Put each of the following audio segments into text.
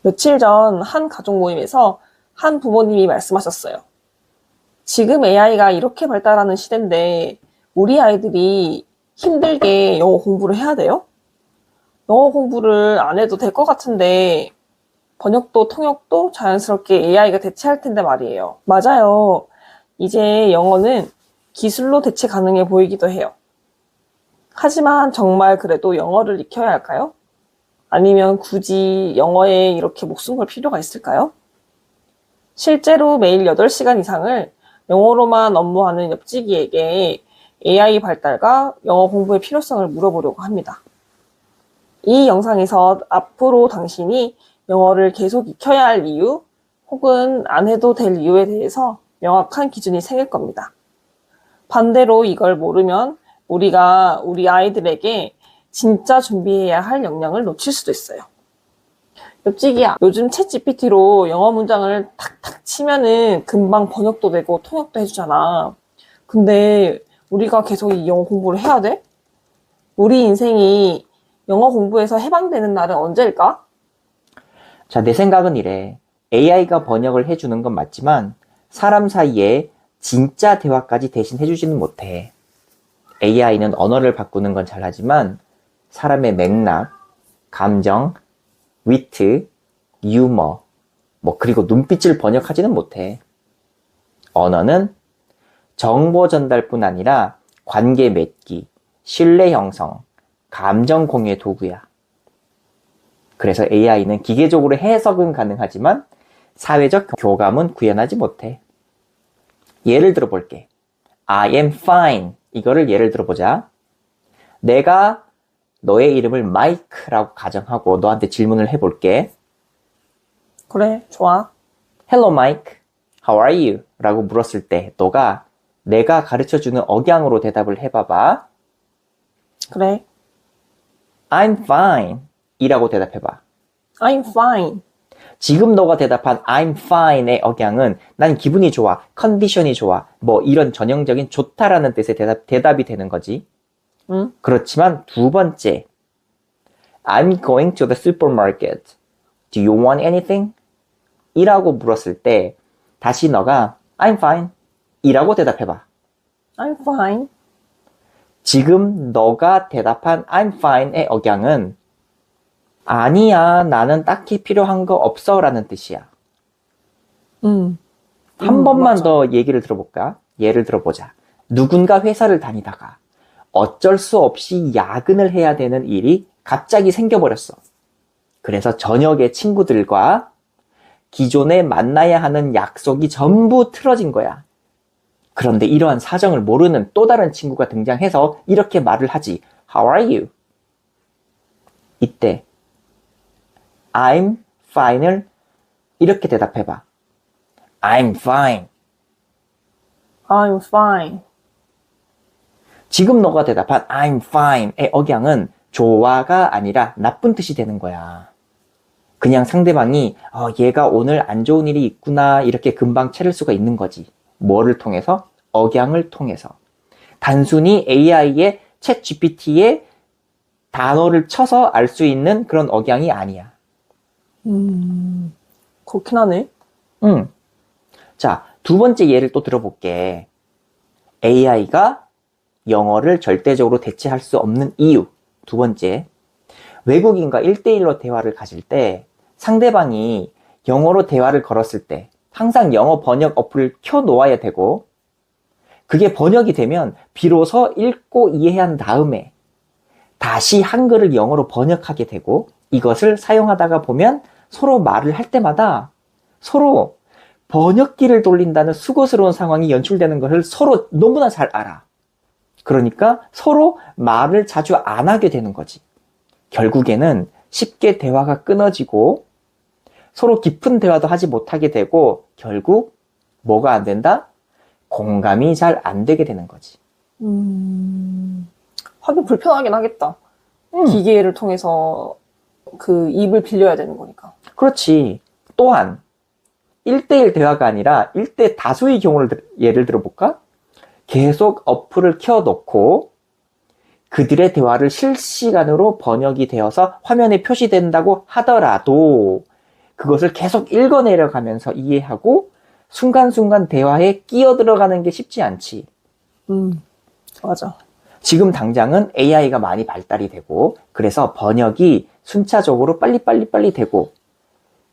며칠 전 한 가족 모임에서 한 부모님이 말씀하셨어요. 지금 AI가 이렇게 발달하는 시대인데 우리 아이들이 힘들게 영어 공부를 해야 돼요? 영어 공부를 안 해도 될 것 같은데 번역도 통역도 자연스럽게 AI가 대체할 텐데 말이에요. 맞아요. 이제 영어는 기술로 대체 가능해 보이기도 해요. 하지만 정말 그래도 영어를 익혀야 할까요? 아니면 굳이 영어에 이렇게 목숨 걸 필요가 있을까요? 실제로 매일 8시간 이상을 영어로만 업무하는 옆지기에게 AI 발달과 영어 공부의 필요성을 물어보려고 합니다. 이 영상에서 앞으로 당신이 영어를 계속 익혀야 할 이유 혹은 안 해도 될 이유에 대해서 명확한 기준이 생길 겁니다. 반대로 이걸 모르면 우리가 우리 아이들에게 진짜 준비해야 할 역량을 놓칠 수도 있어요. 옆지기야, 요즘 챗GPT로 영어 문장을 탁탁 치면은 금방 번역도 되고 통역도 해주잖아. 근데 우리가 계속 이 영어 공부를 해야 돼? 우리 인생이 영어 공부에서 해방되는 날은 언제일까? 자, 내 생각은 이래. AI가 번역을 해주는 건 맞지만 사람 사이에 진짜 대화까지 대신 해주지는 못해. AI는 언어를 바꾸는 건 잘하지만 사람의 맥락, 감정, 위트, 유머, 그리고 눈빛을 번역하지는 못해. 언어는 정보 전달뿐 아니라 관계 맺기, 신뢰 형성, 감정 공유의 도구야. 그래서 AI는 기계적으로 해석은 가능하지만 사회적 교감은 구현하지 못해. 예를 들어 볼게. I am fine. 이거를 예를 들어 보자. 내가 너의 이름을 마이크라고 가정하고 너한테 질문을 해볼게. 그래, 좋아. Hello, Mike. How are you? 라고 물었을 때 너가 내가 가르쳐주는 억양으로 대답을 해봐봐. 그래. I'm fine. 이라고 대답해봐. I'm fine. 지금 너가 대답한 I'm fine의 억양은 난 기분이 좋아, 컨디션이 좋아, 이런 전형적인 좋다라는 뜻의 대답이 되는 거지. 응? 그렇지만 두 번째, I'm going to the supermarket. Do you want anything? 이라고 물었을 때 다시 너가 I'm fine. 이라고 대답해봐. I'm fine. 지금 너가 대답한 I'm fine의 억양은 아니야, 나는 딱히 필요한 거 없어 라는 뜻이야. 한 번만 맞아. 더 얘기를 들어볼까? 예를 들어보자. 누군가 회사를 다니다가 어쩔 수 없이 야근을 해야 되는 일이 갑자기 생겨버렸어. 그래서 저녁에 친구들과 기존에 만나야 하는 약속이 전부 틀어진 거야. 그런데 이러한 사정을 모르는 또 다른 친구가 등장해서 이렇게 말을 하지. How are you? 이때 I'm fine을 이렇게 대답해봐. I'm fine. I'm fine. 지금 너가 대답한 I'm fine의 억양은 좋아가 아니라 나쁜 뜻이 되는 거야. 그냥 상대방이 얘가 오늘 안 좋은 일이 있구나 이렇게 금방 채를 수가 있는 거지. 뭐를 통해서? 억양을 통해서. 단순히 AI의 챗 GPT의 단어를 쳐서 알 수 있는 그런 억양이 아니야. 그렇긴 하네. 자, 두 번째 예를 또 들어볼게. AI가 영어를 절대적으로 대체할 수 없는 이유. 두 번째, 외국인과 1대1로 대화를 가질 때 상대방이 영어로 대화를 걸었을 때 항상 영어 번역 어플을 켜놓아야 되고 그게 번역이 되면 비로소 읽고 이해한 다음에 다시 한글을 영어로 번역하게 되고 이것을 사용하다가 보면 서로 말을 할 때마다 서로 번역기를 돌린다는 수고스러운 상황이 연출되는 것을 서로 너무나 잘 알아. 그러니까 서로 말을 자주 안 하게 되는 거지. 결국에는 쉽게 대화가 끊어지고 서로 깊은 대화도 하지 못하게 되고 결국 뭐가 안 된다? 공감이 잘 안 되게 되는 거지. 하긴 불편하긴 하겠다. 기계를 통해서 그 입을 빌려야 되는 거니까. 그렇지. 또한 1대1 대화가 아니라 1대 다수의 경우를 예를 들어볼까? 계속 어플을 켜놓고 그들의 대화를 실시간으로 번역이 되어서 화면에 표시된다고 하더라도 그것을 계속 읽어내려가면서 이해하고 순간순간 대화에 끼어들어가는 게 쉽지 않지. 맞아. 지금 당장은 AI가 많이 발달이 되고 그래서 번역이 순차적으로 빨리 되고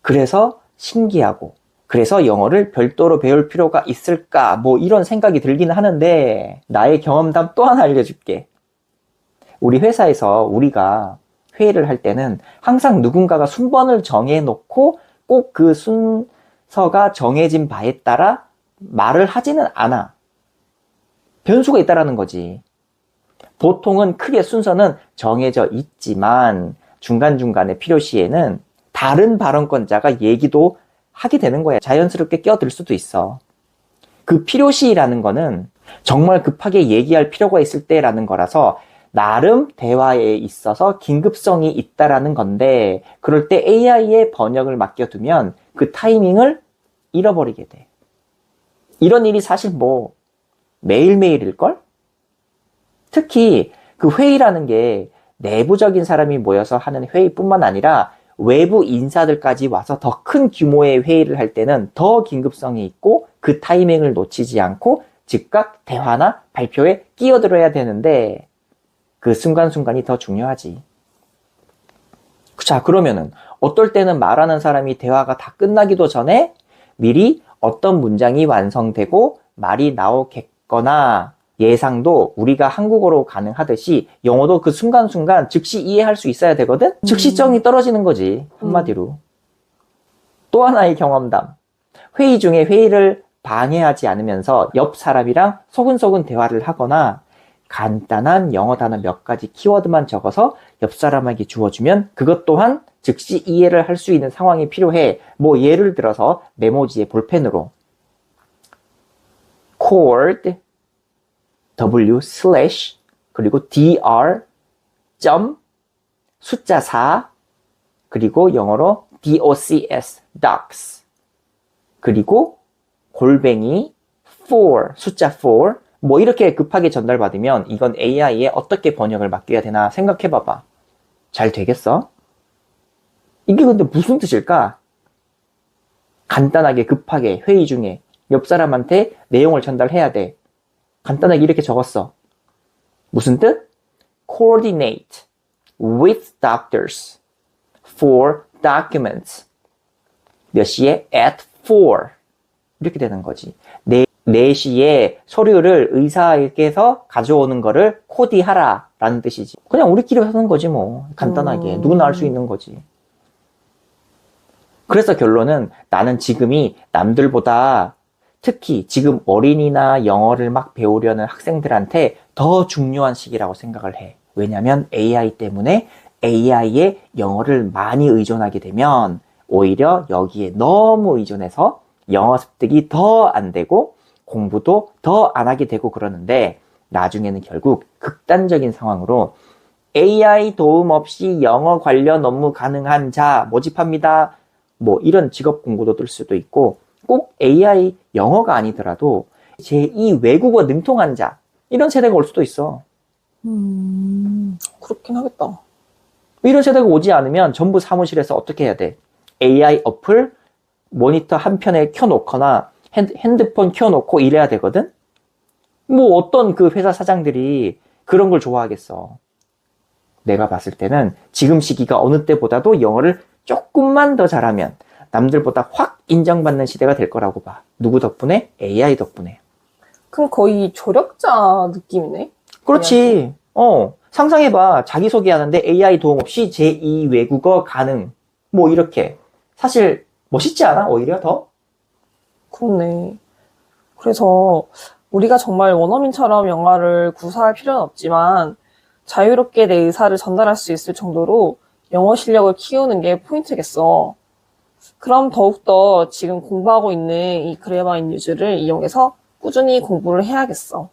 그래서 신기하고 그래서 영어를 별도로 배울 필요가 있을까 뭐 이런 생각이 들긴 하는데 나의 경험담 또 하나 알려줄게. 우리 회사에서 우리가 회의를 할 때는 항상 누군가가 순번을 정해놓고 꼭 그 순서가 정해진 바에 따라 말을 하지는 않아. 변수가 있다라는 거지. 보통은 크게 순서는 정해져 있지만 중간중간에 필요시에는 다른 발언권자가 얘기도 하게 되는 거야. 자연스럽게 끼어들 수도 있어. 그 필요시라는 거는 정말 급하게 얘기할 필요가 있을 때라는 거라서 나름 대화에 있어서 긴급성이 있다라는 건데 그럴 때 AI의 번역을 맡겨두면 그 타이밍을 잃어버리게 돼. 이런 일이 사실 뭐 매일매일일걸? 특히 그 회의라는 게 내부적인 사람이 모여서 하는 회의뿐만 아니라 외부 인사들까지 와서 더 큰 규모의 회의를 할 때는 더 긴급성이 있고 그 타이밍을 놓치지 않고 즉각 대화나 발표에 끼어들어야 되는데 그 순간순간이 더 중요하지. 자, 그러면은 어떨 때는 말하는 사람이 대화가 다 끝나기도 전에 미리 어떤 문장이 완성되고 말이 나오겠거나 예상도 우리가 한국어로 가능하듯이 영어도 그 순간순간 즉시 이해할 수 있어야 되거든? 즉시성이 떨어지는 거지, 한마디로. 또 하나의 경험담. 회의 중에 회의를 방해하지 않으면서 옆 사람이랑 소근소근 대화를 하거나 간단한 영어 단어 몇 가지 키워드만 적어서 옆 사람에게 주어주면 그것 또한 즉시 이해를 할 수 있는 상황이 필요해. 뭐 예를 들어서 메모지에 볼펜으로 chord W/ 그리고 dr 점 숫자 4 그리고 영어로 docs docs 그리고 골뱅이 4 숫자 4 뭐 이렇게 급하게 전달받으면 이건 AI에 어떻게 번역을 맡겨야 되나 생각해 봐봐. 잘 되겠어? 이게 근데 무슨 뜻일까? 간단하게 급하게 회의 중에 옆 사람한테 내용을 전달해야 돼. 간단하게 이렇게 적었어. 무슨 뜻? Coordinate with doctors for documents. 몇 시에? At 4. 이렇게 되는 거지. 4시에 서류를 의사에게서 가져오는 거를 코디하라 라는 뜻이지. 그냥 우리끼리 하는 거지 뭐. 간단하게. 누구나 할 수 있는 거지. 그래서 결론은 나는 지금이 남들보다 특히 지금 어린이나 영어를 막 배우려는 학생들한테 더 중요한 시기라고 생각을 해. 왜냐면 AI 때문에 AI에 영어를 많이 의존하게 되면 오히려 여기에 너무 의존해서 영어 습득이 더 안 되고 공부도 더 안 하게 되고 그러는데 나중에는 결국 극단적인 상황으로 AI 도움 없이 영어 관련 업무 가능한 자 모집합니다. 뭐 이런 직업 공고도 뜰 수도 있고 꼭 AI 영어가 아니더라도 제2 외국어 능통한 자 이런 세대가 올 수도 있어. 그렇긴 하겠다. 이런 세대가 오지 않으면 전부 사무실에서 어떻게 해야 돼? AI 어플 모니터 한편에 켜놓거나 핸드폰 켜놓고 일해야 되거든? 뭐 어떤 그 회사 사장들이 그런 걸 좋아하겠어. 내가 봤을 때는 지금 시기가 어느 때보다도 영어를 조금만 더 잘하면 남들보다 확 인정받는 시대가 될 거라고 봐. 누구 덕분에? AI 덕분에. 그럼 거의 조력자 느낌이네? 그렇지. 상상해봐. 자기소개하는데 AI 도움 없이 제2 외국어 가능. 뭐 이렇게. 사실 멋있지 않아? 오히려 더? 그렇네. 그래서 우리가 정말 원어민처럼 영어를 구사할 필요는 없지만 자유롭게 내 의사를 전달할 수 있을 정도로 영어 실력을 키우는 게 포인트겠어. 그럼 더욱더 지금 공부하고 있는 이 그래머 인 유즈를 이용해서 꾸준히 공부를 해야겠어.